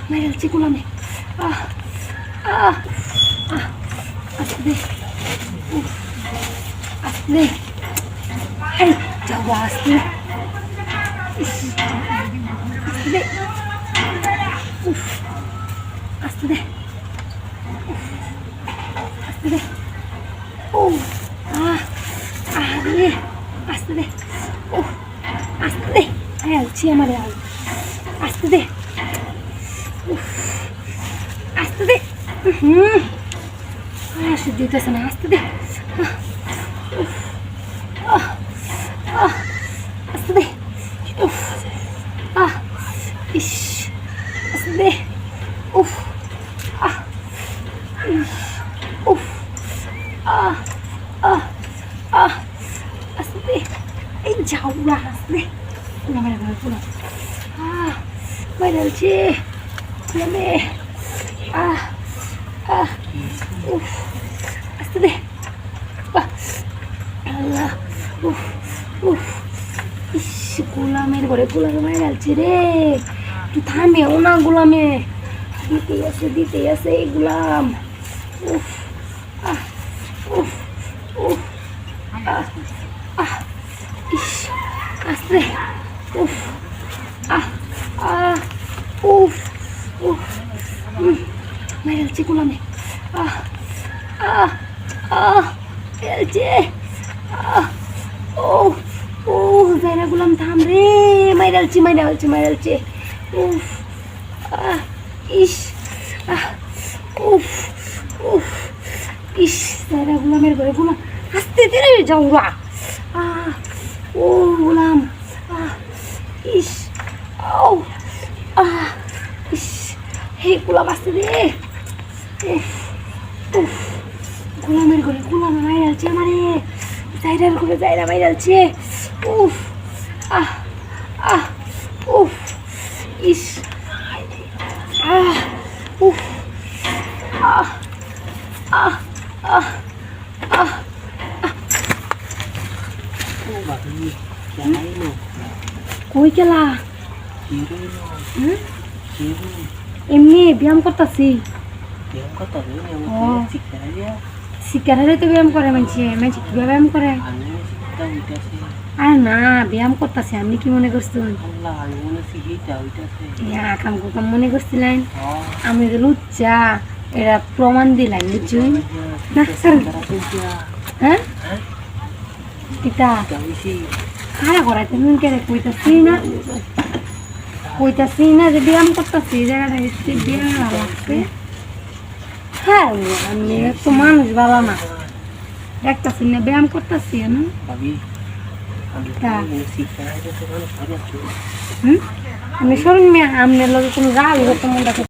মেরে যাচ্ছি গোলামে। আস্তে দে, আস্তে দে, যাবো আস্তে, আস্তে দে, আস্তে দে, আস্তে দে, ও আরে আস্তে দে, ও আস্তে দে, আলছি আমার আস্তে দে, আস্তে দে, সহ্য হইতেছে না, আস্তে দে, আস্তে দে, ইস আস্তে দে, উফ উফ আস্তে দে, এই যাওয়া আস্তে দে, পুরো মেরে গেল পুরো মেরেছে মেরে উফ আস্তে দে, আল্লাহ উফ উফ ইস গোলামের ঘরে গোলামে মেরে গেলছে রে, তুই থামেও না গোলামে, দিতেই আছে এই গোলাম, উফ উফ উফ ইস আস্তে উফ উফ উফ মেরেছে গোলামে, খেলছে, ও ও জায়গা গোলাম থাম রে, মাইরালছে উফ ইস উফ উফ ইস জায়গা গোলামের ঘরে গোলাম আস্তে ধীরে যাওয়া, ও গোলাম ইস ও ইস হে গোলাম আস্তে দে, উফ উফ গোলামের ঘরে গোলামে মাইরালছে আমারে, জায়গার ঘরে জায়গা মাইরালছে, উফ উফ ইস উফ কই গেলা? এমনি ব্যায়াম করতেছি। শিকারে তো ব্যায়াম করে মানুষে কিভাবে ব্যায়াম করে? আর না ব্যায়াম করতেছি, আপনি কি মনে করছেন? কাম কাম মনে করছিলেন, আমি তো লুচ্চা, এরা প্রমাণ দিলেন বুঝছেন না? হ্যাঁ পিতা খারা করাইতে কেন কইতাছি না যে ব্যায়াম করতেছি, জায়গাটা ব্যায়াম লাগছে। হ্যাঁ আমি তো মানুষ ভালো না দেখতেছি না, ব্যায়াম করতেছি না। আমি শরীর আপনার লোক কোনো রাগ মনটা